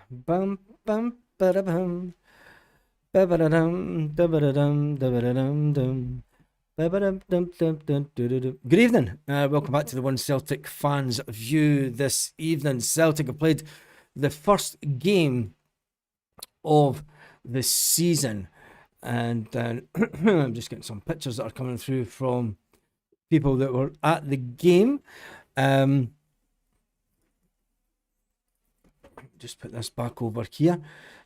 Bum bum ba-da-bum. Ba-ba-da-dum, da-ba-da-dum, da-ba-da-dum, dum. Ba-ba-dum-dum-dum-dum-dum-dum. Good evening. Welcome back to the One Celtic Fans View this evening. Celtic have played the first game of the season, and I'm just getting some pictures that are coming through from people that were at the game. Just put this back over here.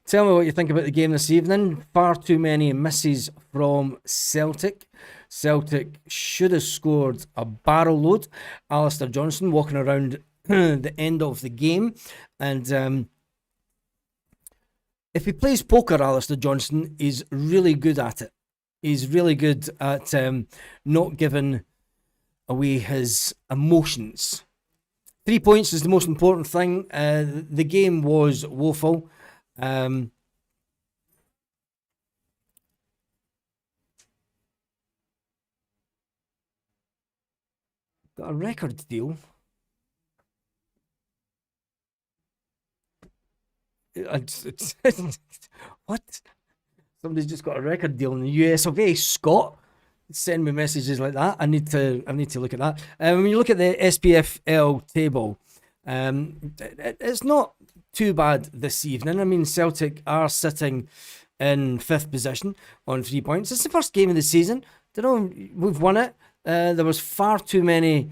Tell me what you think about the game this evening. Far too many misses from Celtic. Celtic should have scored a barrel load. Alistair Johnston walking around the end of the game. And if he plays poker, Alistair Johnston is really good at it. He's really good at not giving away his emotions. 3 points is the most important thing. The game was woeful. Got a record deal. What? Somebody's just got a record deal in the US of A. Scott, send me messages like that. I need to look at that. When you look at the SPFL table, it's not too bad this evening. I mean, Celtic are sitting in 5th position on 3 points. It's the first game of the season. We've won it. There was far too many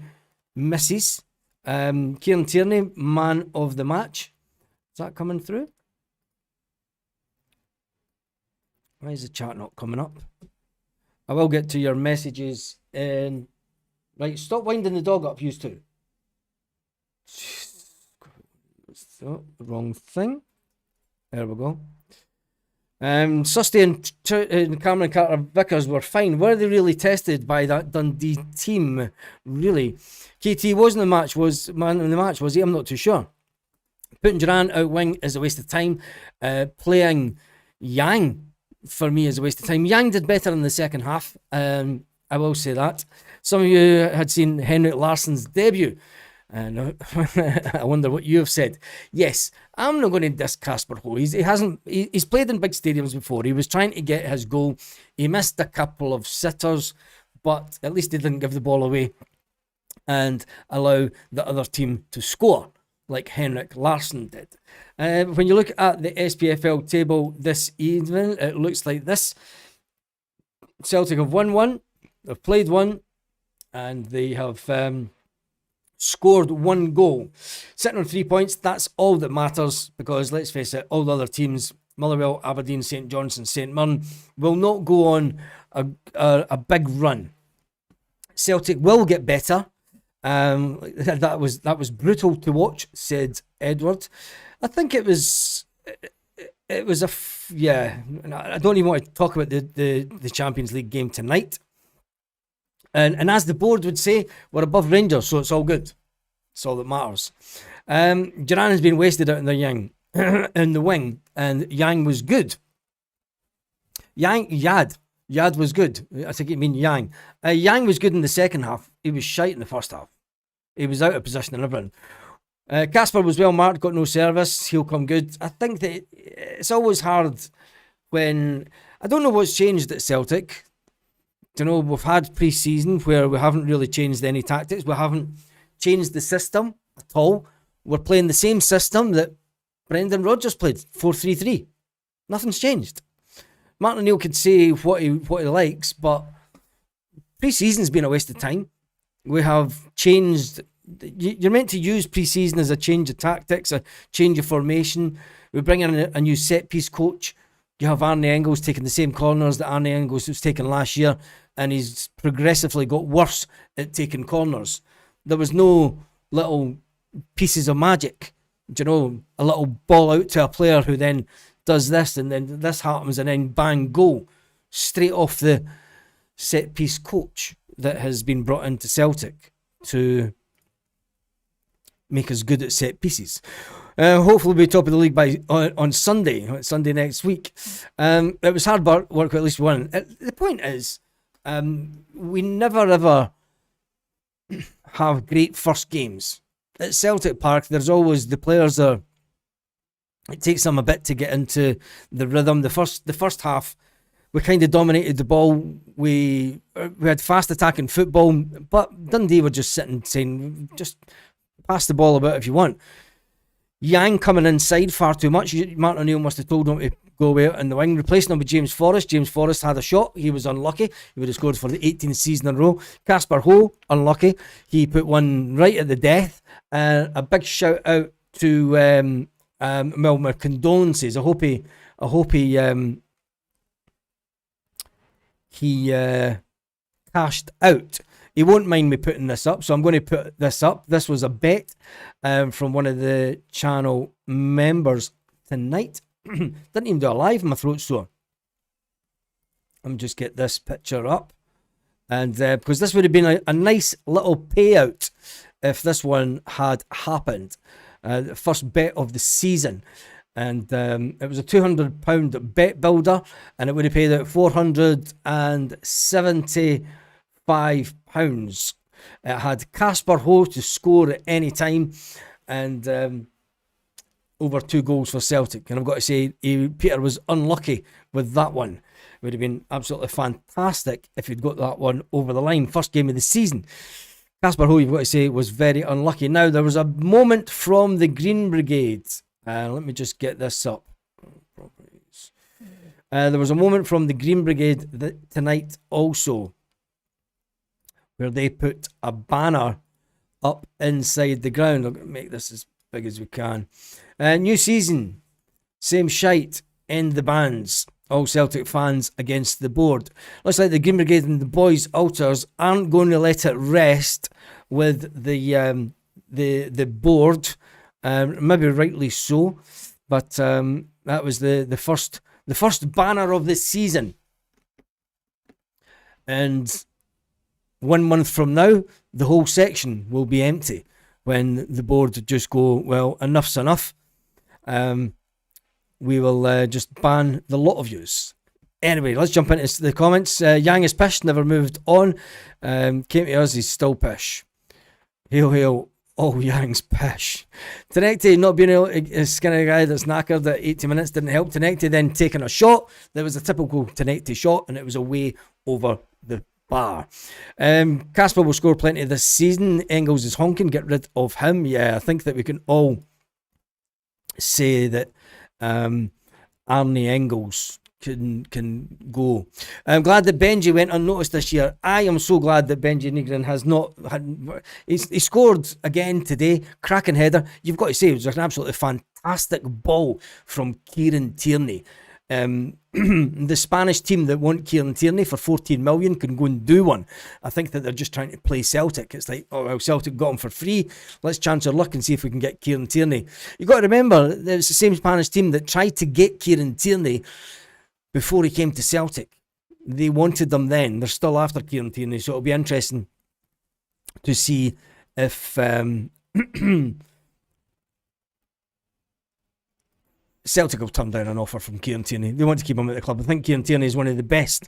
misses. Kieran Tierney, man of the match. Is that coming through? Why is the chat not coming up? I will get to your messages in... Right, stop winding the dog up, you two. So, wrong thing. There we go. Susty and Cameron Carter-Vickers were fine. Were they really tested by that Dundee team? Really? KT wasn't the match, was man in the match, was he? I'm not too sure. Putting Duran out wing is a waste of time. Playing Yang, for me, is a waste of time. Yang did better in the second half. I will say that. Some of you had seen Henrik Larsson's debut. And I wonder what you have said. Yes, I'm not going to diss Casper Ho. He's played in big stadiums before. He was trying to get his goal. He missed a couple of sitters, but at least he didn't give the ball away and allow the other team to score, like Henrik Larsson did. When you look at the SPFL table this evening, it looks like this. Celtic have won one, they've played one, and they have scored one goal. Sitting on 3 points, that's all that matters, because let's face it, all the other teams, Motherwell, Aberdeen, St Johnstone, St Mirren, will not go on a big run. Celtic will get better. That was brutal to watch, said Edward. I think it was I don't even want to talk about the Champions League game tonight. And as the board would say, we're above Rangers, so it's all good. It's all that matters. Duran has been wasted out in the Yang in the wing, and Yang was good. Yad was good. I think you mean Yang. Yang was good in the second half. He was shite in the first half. He was out of position and everything. Casper was well marked, got no service. He'll come good. I think that it's always hard when... I don't know what's changed at Celtic. We've had pre-season where we haven't really changed any tactics. We haven't changed the system at all. We're playing the same system that Brendan Rodgers played, 4-3-3. Nothing's changed. Martin O'Neill could say what he likes, but pre-season's been a waste of time. We have changed... You're meant to use pre-season as a change of tactics, a change of formation. We bring in a new set-piece coach. You have Arne Engels taking the same corners that Arne Engels was taking last year, and he's progressively got worse at taking corners. There was no little pieces of magic, a little ball out to a player who then does this, and then this happens, and then bang, goal. Straight off the set-piece coach that has been brought into Celtic to make us good at set pieces. Hopefully we'll be top of the league on Sunday next week. It was hard work, but at least we won. The point is, we never ever have great first games. At Celtic Park, there's always the players are It takes them a bit to get into the rhythm. The first half, we kind of dominated the ball. We had fast attacking football, but Dundee were just sitting saying, just pass the ball about if you want. Yang coming inside far too much. Martin O'Neill must have told him to go away in the wing, replacing him with James Forrest. James Forrest had a shot. He was unlucky. He would have scored for the 18th season in a row. Casper Ho, unlucky. He put one right at the death. A big shout out to my condolences. I hope he cashed out. He won't mind me putting this up, so I'm going to put this up. This was a bet from one of the channel members tonight. Didn't even do a live, my throat's sore. Let me just get this picture up. And because this would have been a nice little payout if this one had happened. The first bet of the season. And it was a £200 bet builder, and it would have paid out £475. It had Casper Ho to score at any time, and over 2 goals for Celtic. And I've got to say, Peter was unlucky with that one. It would have been absolutely fantastic if he'd got that one over the line. First game of the season. Casper Ho, you've got to say, was very unlucky. Now, there was a moment from the Green Brigade. Let me just get this up. There was a moment from the Green Brigade tonight also, where they put a banner up inside the ground. I'll make this as big as we can. New season, same shite, end the bans. All Celtic fans against the board. Looks like the Green Brigade and the Boys Alters aren't going to let it rest with the board. Maybe rightly so, but that was the first banner of the season. And 1 month from now, the whole section will be empty when the board just go, well, enough's enough. We will just ban the lot of yous. Anyway, let's jump into the comments. Yang is pissed, never moved on. Came to us, he's still pish. Hail, hail. Oh, Yang's pish. Tenecti not being a skinny guy that's knackered at 80 minutes didn't help. Tenecti then taking a shot. There was a typical Tenecti shot, and it was away over the bar. Casper will score plenty this season. Engels is honking. Get rid of him. Yeah, I think that we can all say that Arnie Engels can go. I'm glad that Benji went unnoticed this year. I am so glad that Benji Nigrin has not had. He scored again today. Cracking header. You've got to say it was an absolutely fantastic ball from Kieran Tierney. The Spanish team that want Kieran Tierney for 14 million can go and do one. I think that they're just trying to play Celtic. It's like, oh well, Celtic got him for free. Let's chance our luck and see if we can get Kieran Tierney. You've got to remember, it's the same Spanish team that tried to get Kieran Tierney before he came to Celtic. They wanted them then. They're still after Kieran Tierney, so it'll be interesting to see if Celtic will turn down an offer from Kieran Tierney. They want to keep him at the club. I think Kieran Tierney is one of the best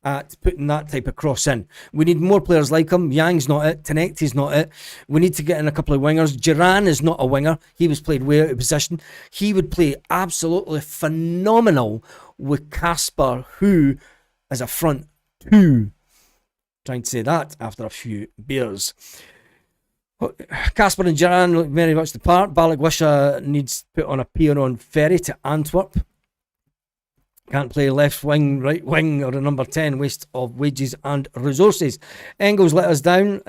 at putting that type of cross in. We need more players like him. Yang's not it. Tenecti's not it. We need to get in a couple of wingers. Duran is not a winger. He was played way out of position. He would play absolutely phenomenal with Casper, who is a front two. Trying to say that after a few beers. Casper and Duran look very much the part. Balak Wisha needs put on a pier on ferry to Antwerp. Can't play left wing, right wing, or a number 10. Waste of wages and resources. Engels let us down.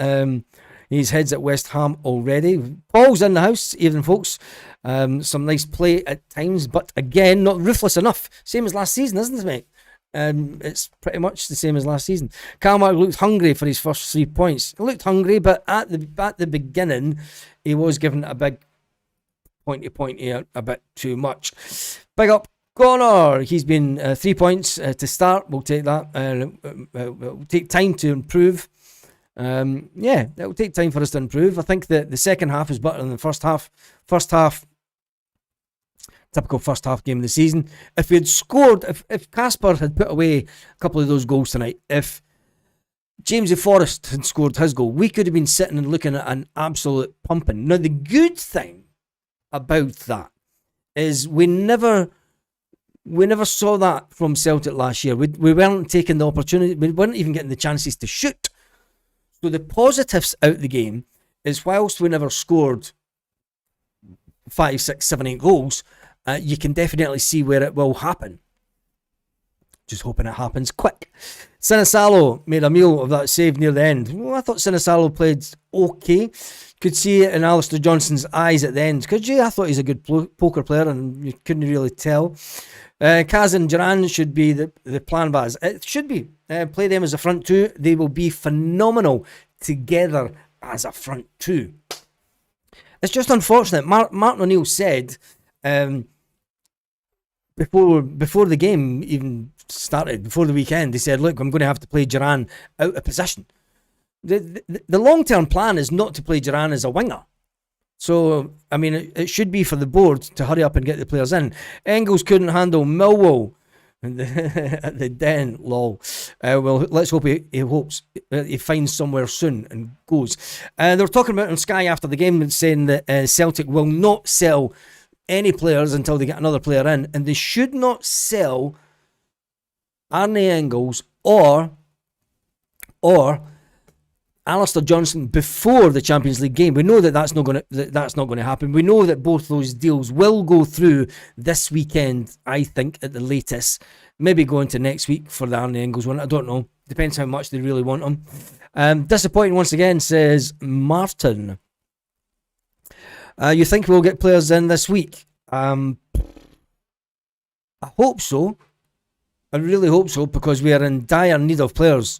His head's at West Ham already. Paul's in the house, evening folks. Some nice play at times, but again, not ruthless enough. Same as last season, isn't it, mate? It's pretty much the same as last season. Kalmar looked hungry for his first 3 points. He looked hungry, but at the beginning, he was given a big pointy a bit too much. Big up Connor. He's been 3 points to start. We'll take that. It'll take time to improve. It'll take time for us to improve. I think that the second half is better than the first half. First half, typical first half game of the season. If he had scored, if Casper had put away a couple of those goals tonight, if Jamesy Forrest had scored his goal, we could have been sitting and looking at an absolute pumping. Now, the good thing about that is we never saw that from Celtic last year. We weren't taking the opportunity. We weren't even getting the chances to shoot. So the positives out the game is whilst we never scored 5, 6, 7, 8 goals, you can definitely see where it will happen. Just hoping it happens quick. Sinisalo made a meal of that save near the end. Well, I thought Sinisalo played okay. Could see it in Alistair Johnston's eyes at the end. Could you? I thought he's a good poker player and you couldn't really tell. Kaz and Duran should be the plan, Baz. It should be. Play them as a front two. They will be phenomenal together as a front two. It's just unfortunate. Martin O'Neill said before the game even started, before the weekend, he said, look, I'm going to have to play Duran out of position. The long-term plan is not to play Duran as a winger. So, I mean, it should be for the board to hurry up and get the players in. Engels couldn't handle Millwall at the Den, lol. Well, let's hope he finds somewhere soon and goes. They were talking about on Sky after the game saying that Celtic will not sell any players until they get another player in, and they should not sell Arne Engels or Alistair Johnston before the Champions League game. We know that's not going to happen. We know that both those deals will go through this weekend, I think, at the latest. Maybe go into next week for the Arne Engels one. I don't know. Depends how much they really want him. Disappointing once again, says Martin. You think we'll get players in this week? I hope so. I really hope so, because we are in dire need of players.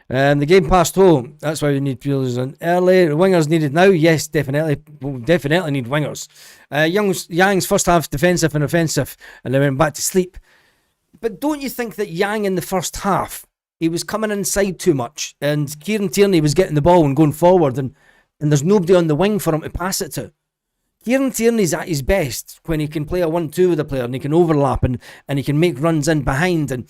The game passed home. That's why we need players in early. The wingers needed now. Yes, definitely. We'll definitely need wingers. Yang's first half defensive and offensive, and then went back to sleep. But don't you think that Yang in the first half, he was coming inside too much, and Kieran Tierney was getting the ball and going forward, and there's nobody on the wing for him to pass it to. Kieran Tierney's at his best when he can play a 1-2 with a player and he can overlap and he can make runs in behind, and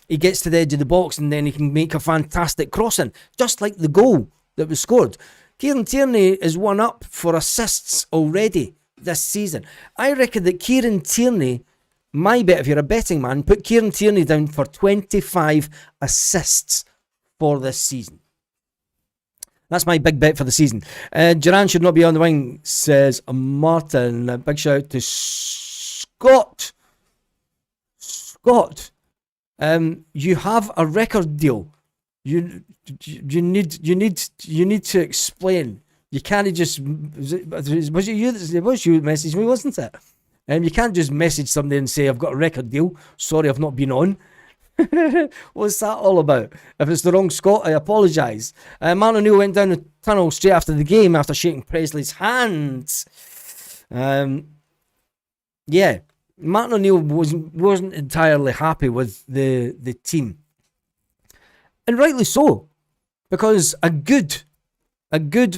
he gets to the edge of the box and then he can make a fantastic crossing, just like the goal that was scored. Kieran Tierney is one up for assists already this season. I reckon that Kieran Tierney, my bet, if you're a betting man, put Kieran Tierney down for 25 assists for this season. That's my big bet for the season. Duran should not be on the wing, says Martin. Big shout out to Scott. You have a record deal. You need to explain. You can't just. Was it you that messaged me, wasn't it? You can't just message somebody and say, I've got a record deal. Sorry, I've not been on. What's that all about? If it's the wrong Scott, I apologise. Martin O'Neill went down the tunnel straight after the game after shaking Presley's hands. Yeah, Martin O'Neill wasn't entirely happy with the team, and rightly so, because a good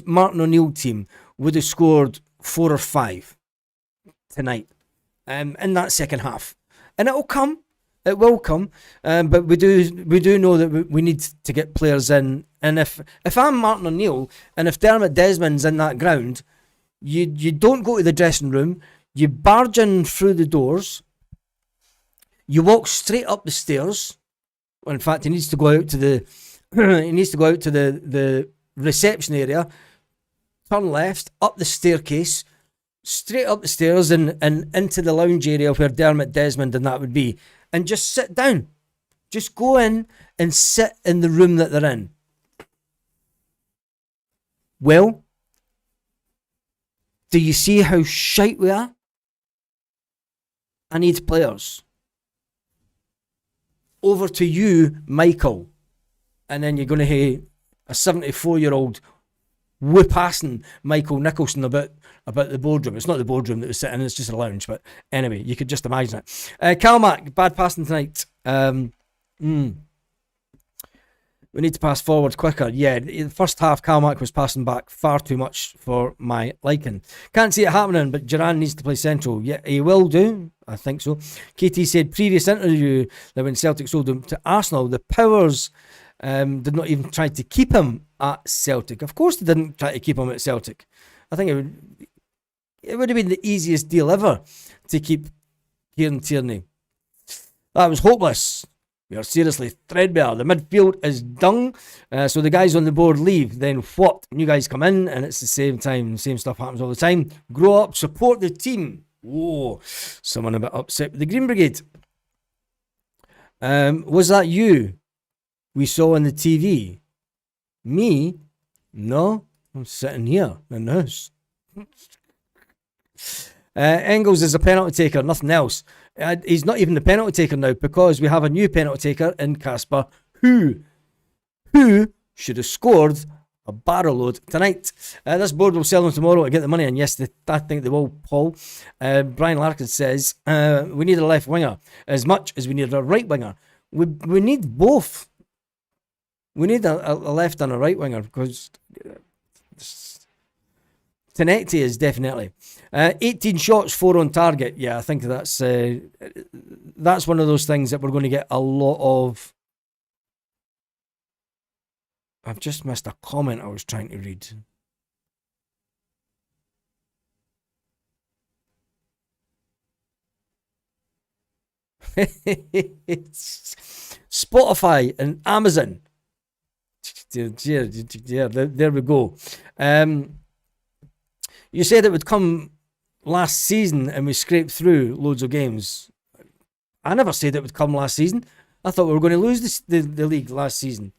Martin O'Neill team would have scored 4 or 5 tonight, in that second half, and it will come. It will come, but we do know that we need to get players in. And if I'm Martin O'Neill and if Dermot Desmond's in that ground, you don't go to the dressing room. You barge in through the doors. You walk straight up the stairs. Well, in fact, he needs to go out to the the reception area. Turn left up the staircase, straight up the stairs and into the lounge area where Dermot Desmond and that would be. And just sit down. Just go in and sit in the room that they're in. Well, do you see how shite we are? I need players. Over to you, Michael. And then you're going to hear a 74-year-old whoop-assing Michael Nicholson about the boardroom. It's not the boardroom that was sitting in, it's just a lounge. But anyway, you could just imagine it. Calmac, bad passing tonight. We need to pass forward quicker. Yeah, the first half, Calmac was passing back far too much for my liking. Can't see it happening, but Duran needs to play central. Yeah, he will do. I think so. KT said previous interview that when Celtic sold him to Arsenal, the powers did not even try to keep him at Celtic. Of course they didn't try to keep him at Celtic. I think it would have been the easiest deal ever to keep Kieran Tierney. That was hopeless. We are seriously threadbare. The midfield is dung. So the guys on the board leave. Then what? New guys come in, and it's the same time. Same stuff happens all the time. Grow up, support the team. Whoa, someone a bit upset with the Green Brigade. Was that you we saw on the TV? Me? No, I'm sitting here in the house. Engels is a penalty taker, nothing else. He's not even the penalty taker now because we have a new penalty taker in Casper who should have scored a barrel load tonight. This board will sell them tomorrow to get the money, and yes, I think they will, Paul. Brian Larkin says, we need a left winger as much as we need a right winger. We need both. We need a left and a right winger because Tenetti is definitely 18 shots, 4 on target. Yeah, I think that's one of those things that we're going to get a lot of. I've just missed a comment I was trying to read. Spotify and Amazon. Yeah, there we go. You said it would come last season and we scraped through loads of games. I never said it would come last season. I thought we were going to lose the league last season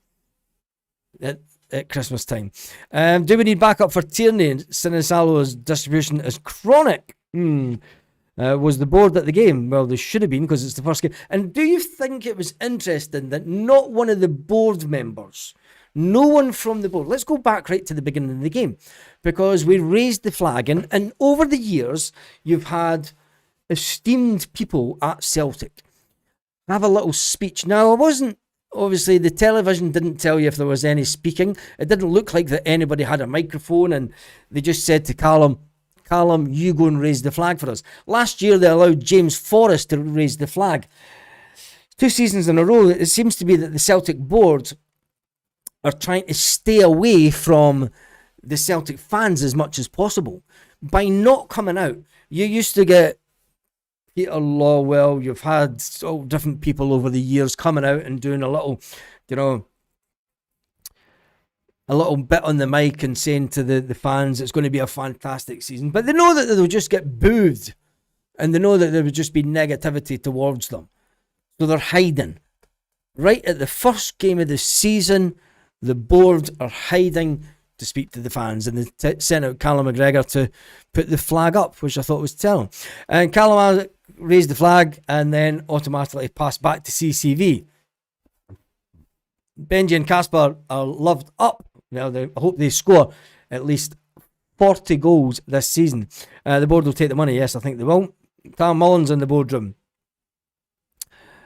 at Christmas time. Do we need backup for Tierney? Sinisalo's distribution is chronic. Was the board at the game? Well, they should have been because it's the first game. And do you think it was interesting that not one of the board members, no one from the board, let's go back right to the beginning of the game, because we raised the flag, and over the years you've had esteemed people at Celtic have a little speech. Now, obviously the television didn't tell you if there was any speaking. It didn't look like that anybody had a microphone, and they just said to Callum, you go and raise the flag for us. Last year they allowed James Forrest to raise the flag. 2 seasons in a row, it seems to be that the Celtic board are trying to stay away from the Celtic fans as much as possible by not coming out. You used to get Peter Lawwell, you've had all different people over the years coming out and doing a little, a little bit on the mic and saying to the fans it's going to be a fantastic season. But they know that they'll just get booed, and they know that there would just be negativity towards them. So they're hiding. Right at the first game of the season, the board are hiding to speak to the fans, and they sent out Callum McGregor to put the flag up, which I thought was telling. And Callum raised the flag and then automatically passed back to CCV. Benji and Casper are loved up. Now, I hope they score at least 40 goals this season. The board will take the money. Yes, I think they will. Tom Mullins in the boardroom.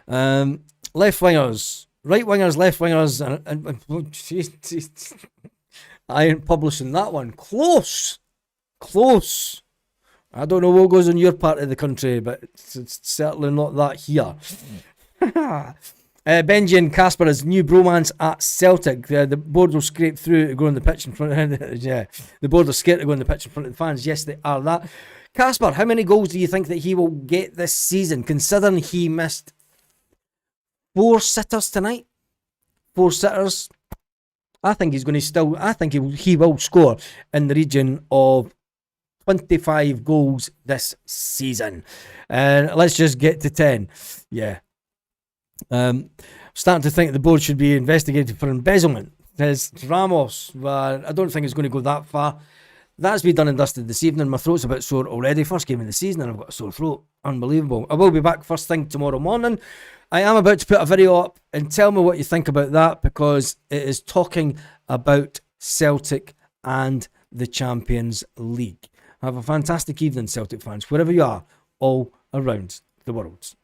Left wingers. Right wingers, left wingers, and I ain't publishing that one. Close. I don't know what goes in your part of the country, but it's certainly not that here. Benji and Casper is new bromance at Celtic. The board will scrape through to go on the pitch in front of yeah. The board are scared to go on the pitch in front of the fans. Yes, they are that. Casper, how many goals do you think that he will get this season, considering he missed 4 sitters tonight? 4 sitters. I think he's going to he will score in the region of 25 goals this season. And let's just get to 10. Yeah. Starting to think the board should be investigated for embezzlement. There's Ramos. I don't think it's going to go that far. That's been done and dusted this evening. My throat's a bit sore already. First game of the season and I've got a sore throat. Unbelievable. I will be back first thing tomorrow morning. I am about to put a video up, and tell me what you think about that, because it is talking about Celtic and the Champions League. Have a fantastic evening, Celtic fans, wherever you are, all around the world.